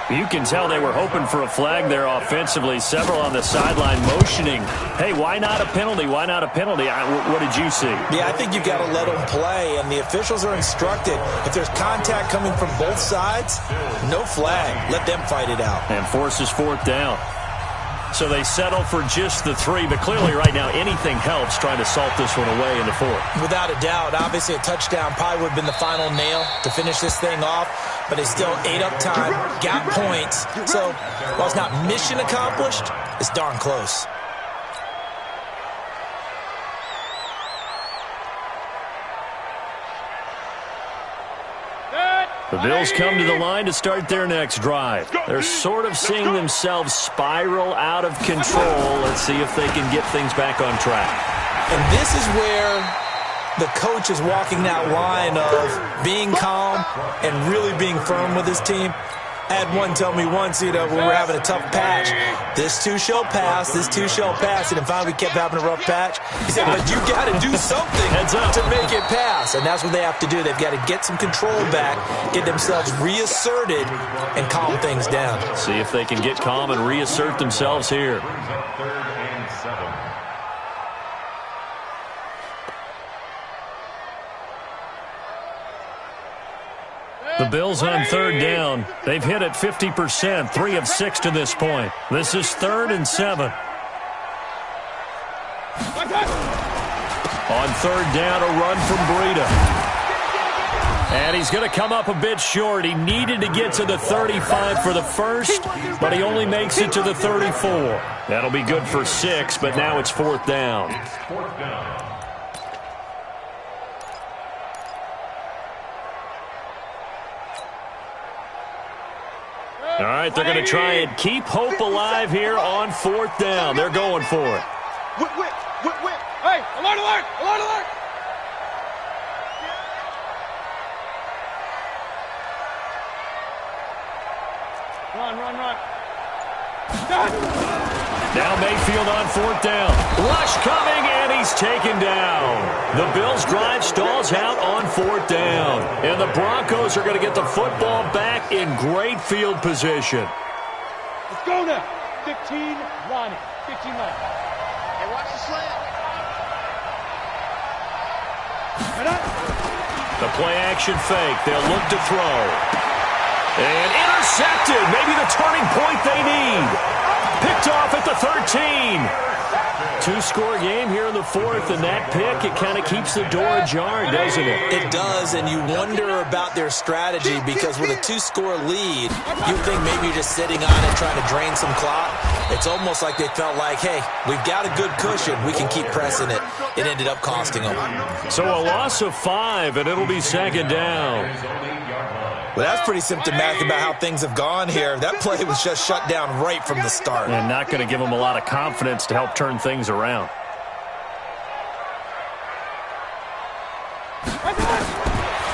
You can tell they were hoping for a flag there offensively. Several on the sideline motioning, hey, why not a penalty? Why not a penalty? What did you see? Yeah, I think you've got to let them play, and the officials are instructed. If there's contact coming from both sides, no flag. Let them fight it out. And forces 4th down. So they settle for just the 3, but clearly right now anything helps trying to salt this one away in the 4th. Without a doubt. Obviously a touchdown probably would have been the final nail to finish this thing off, but it's still ate up time, got points. So while it's not mission accomplished, it's darn close. The Bills come to the line to start their next drive. They're sort of seeing themselves spiral out of control. Let's see if they can get things back on track. And this is where the coach is walking that line of being calm and really being firm with his team. I had one tell me once, when we were having a tough patch, this too shall pass, this too shall pass, and then finally we kept having a rough patch. He said, but you got to do something to make it pass, and that's what they have to do. They've got to get some control back, get themselves reasserted, and calm things down. See if they can get calm and reassert themselves here. The Bills on 3rd down. They've hit it 50%, 3 of 6 to this point. This is 3rd and 7. On third down, a run from Breida. And he's going to come up a bit short. He needed to get to the 35 for the first, but he only makes it to the 34. That'll be good for 6, but now it's fourth down. All right, they're going to try and keep hope alive here on fourth down. They're going for it. Hey, alert, alert, alert, alert! Run. Now Mayfield on fourth down. Rush coming, and he's taken down. The Bills' drive stalls out on fourth down. And the Broncos are going to get the football back in great field position. Let's go now. 15 line. 15 line. Hey, watch the slant. The play-action fake. They'll look to throw. And intercepted. Maybe the turning point they need. Picked off at the 13. Two-score game here in the fourth, and that pick, it kind of keeps the door ajar, doesn't it? It does, and you wonder about their strategy because with a two-score lead, you think maybe you're just sitting on it trying to drain some clock. It's almost like they felt like, hey, we've got a good cushion. We can keep pressing it. It ended up costing them. So a loss of 5, and it'll be second down. Well, that's pretty symptomatic about how things have gone here. That play was just shut down right from the start. And not going to give them a lot of confidence to help turn things around.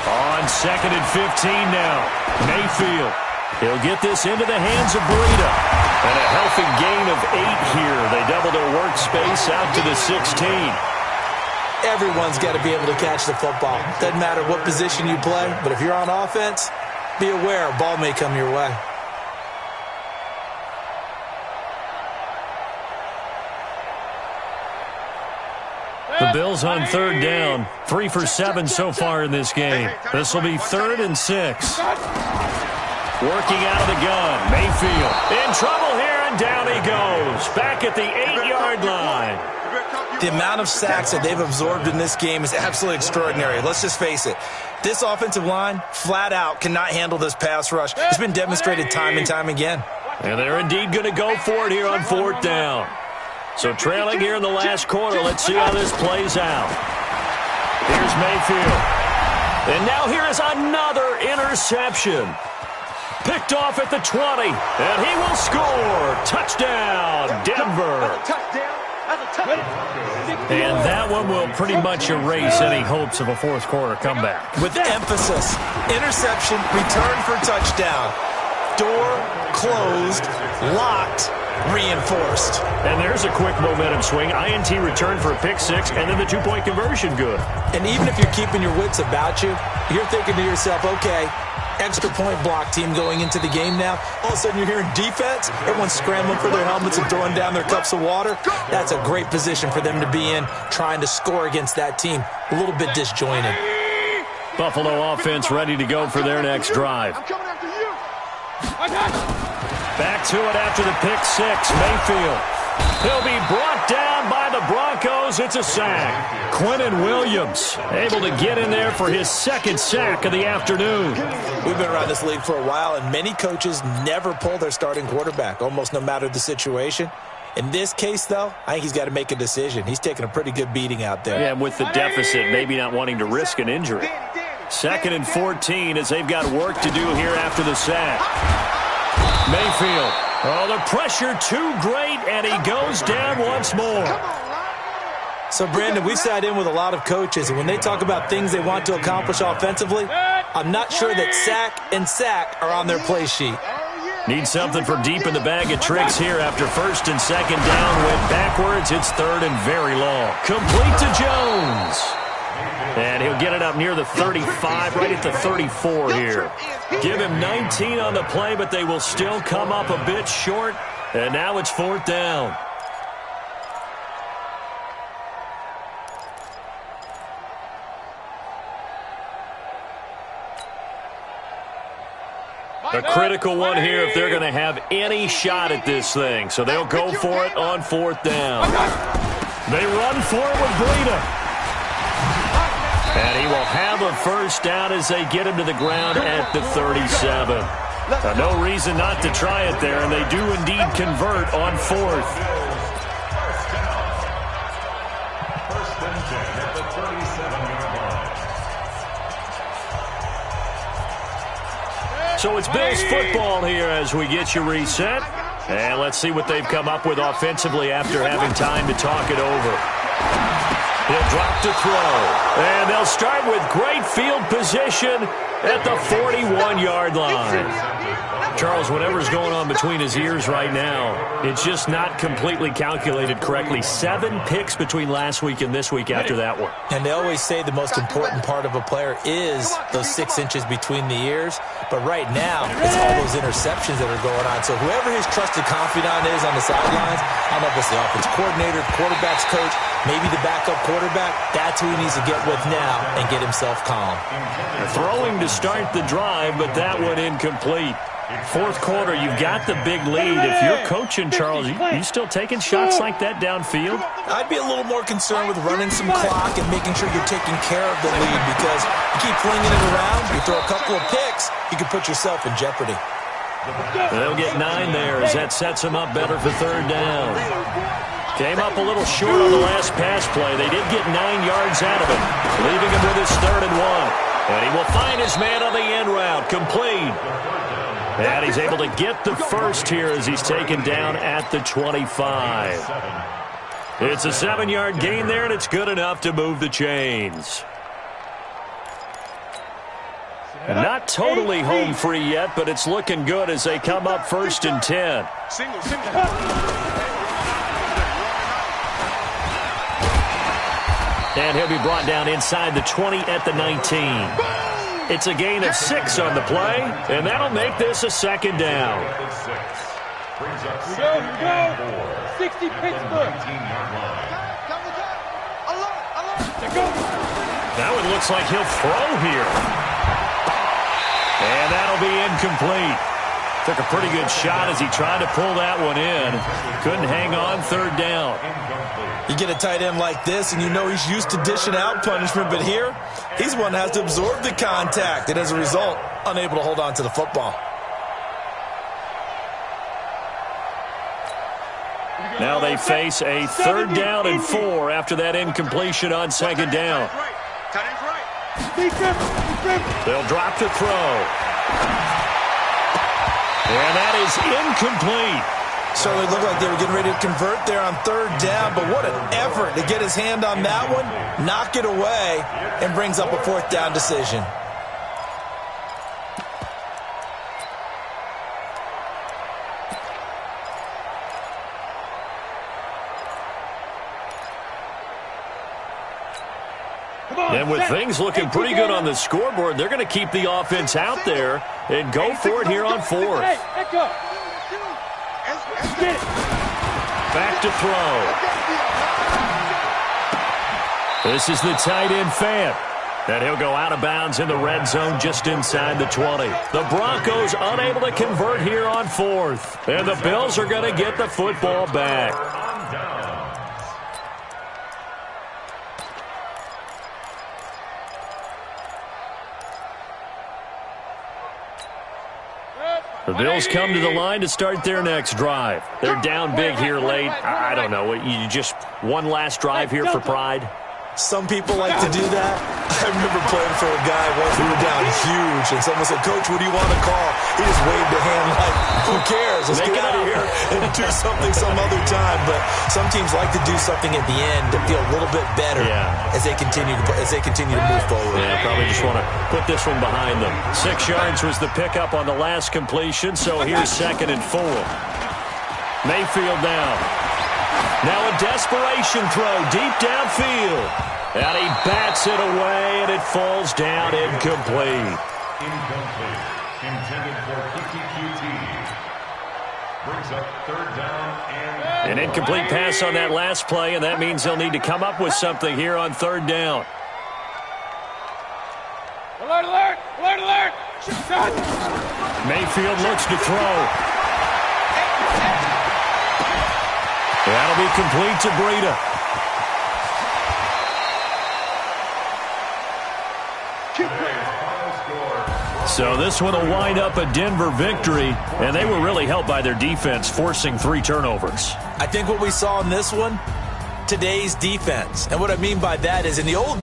On second and 15 now. Mayfield. He'll get this into the hands of Breida. And a healthy gain of 8 here. They double their workspace out to the 16. Everyone's got to be able to catch the football. Doesn't matter what position you play, but if you're on offense, be aware a ball may come your way. The Bills on third down. 3 for 7 so far in this game. This will be 3rd and 6. Working out of the gun. Mayfield in trouble here, and down he goes. Back at the 8-yard line. The amount of sacks that they've absorbed in this game is absolutely extraordinary. Let's just face it. This offensive line, flat out, cannot handle this pass rush. It's been demonstrated time and time again. And they're indeed going to go for it here on fourth down. So trailing here in the last quarter, let's see how this plays out. Here's Mayfield. And now here is another interception. Picked off at the 20. And he will score. Touchdown, Denver. And that one will pretty much erase any hopes of a fourth quarter comeback. With emphasis, interception, return for touchdown. Door closed, locked, reinforced. And there's a quick momentum swing. INT return for a pick 6, and then the 2-point conversion good. And even if you're keeping your wits about you, you're thinking to yourself, okay, extra point block team going into the game now. All of a sudden you're hearing defense. Everyone's scrambling for their helmets and throwing down their cups of water. That's a great position for them to be in, trying to score against that team. A little bit disjointed. Buffalo offense ready to go for their next drive. Back to it after the pick 6. Mayfield. He'll be brought down by the Broncos. It's a sack. Quinnen Williams able to get in there for his 2nd sack of the afternoon. We've been around this league for a while, and many coaches never pull their starting quarterback, almost no matter the situation. In this case, though, I think he's got to make a decision. He's taking a pretty good beating out there. Yeah, with the deficit, maybe not wanting to risk an injury. 2nd and 14 as they've got work to do here after the sack. Mayfield. Oh, the pressure too great, and he goes down once more. So, Brandon, we've sat in with a lot of coaches, and when they talk about things they want to accomplish offensively, I'm not sure that sack and sack are on their play sheet. Need something for deep in the bag of tricks here after 1st and 2nd down. Went backwards. It's 3rd and very long. Complete to Jones. And he'll get it up near the 35, right at the 34 here. Give him 19 on the play, but they will still come up a bit short. And now it's 4th down. A critical one here if they're going to have any shot at this thing. So they'll go for it on 4th down. They run for it with Breida. And he will have a first down as they get him to the ground at the 37. No reason not to try it there, and they do indeed convert on fourth. First and 10 at the 37-yard line. So it's Bills football here as we get you reset. And let's see what they've come up with offensively after having time to talk it over. He'll drop to throw. And they'll start with great field position at the 41-yard line. Charles, whatever's going on between his ears right now, it's just not completely calculated correctly. 7 picks between last week and this week after that one. And they always say the most important part of a player is those 6 inches between the ears. But right now, it's all those interceptions that are going on. So whoever his trusted confidant is on the sidelines, I don't know if it's the offense coordinator, quarterback's coach, maybe the backup quarterback, that's who he needs to get with now and get himself calm. Throwing to start the drive, but that one incomplete. Fourth quarter, you've got the big lead. If you're coaching, Charles, you still taking shots like that downfield? I'd be a little more concerned with running some clock and making sure you're taking care of the lead, because you keep flinging it around, you throw a couple of picks, you can put yourself in jeopardy. They'll get 9 there as that sets them up better for third down. Came up a little short on the last pass play. They did get 9 yards out of it, leaving him with his 3rd and 1. And he will find his man on the end route, complete. And he's able to get the first here as he's taken down at the 25. It's a 7-yard gain there, and it's good enough to move the chains. Not totally home free yet, but it's looking good as they come up 1st and 10. And he'll be brought down inside the 20 at the 19. It's a gain of 6 on the play, and that'll make this a 2nd down. Here we go. 60 Pittsburgh. That one looks like he'll throw here. And that'll be incomplete. Took a pretty good shot as he tried to pull that one in. Couldn't hang on, 3rd down. You get a tight end like this, and you know he's used to dishing out punishment, but here, he's one that has to absorb the contact, and as a result, unable to hold on to the football. Now they face a 3rd down and 4 after that incompletion on 2nd down. They'll drop to throw. And that is incomplete. Certainly looked like they were getting ready to convert there on 3rd down, but what an effort to get his hand on that one, knock it away, and brings up a 4th down decision. And with things looking pretty good on the scoreboard, they're going to keep the offense out there and go for it here on 4th. Back to throw. This is the tight end Fant. And he'll go out of bounds in the red zone just inside the 20. The Broncos unable to convert here on 4th. And the Bills are going to get the football back. The Bills come to the line to start their next drive. They're down big here late. I don't know. You just one last drive here for pride? Some people like to do that. I remember playing for a guy once. We were down huge, and someone said, "Coach, what do you want to call?" He just waved a hand like, "Who cares? Let's get out of here and do something some other time." But some teams like to do something at the end to feel a little bit better as they continue to move forward. Yeah, probably just want to put this one behind them. 6 yards was the pickup on the last completion, so here's 2nd and 4. Mayfield down. Now a desperation throw deep downfield. And he bats it away, and it falls down incomplete. Incomplete. Intended for PTQT. Brings up 3rd down and... An incomplete pass on that last play, and that means they'll need to come up with something here on 3rd down. Alert, alert! Alert, alert! Shot! Mayfield looks to throw. That'll be complete to Breida. So this one will wind up a Denver victory, and they were really helped by their defense, forcing 3 turnovers. I think what we saw in this one, today's defense. And what I mean by that is in the old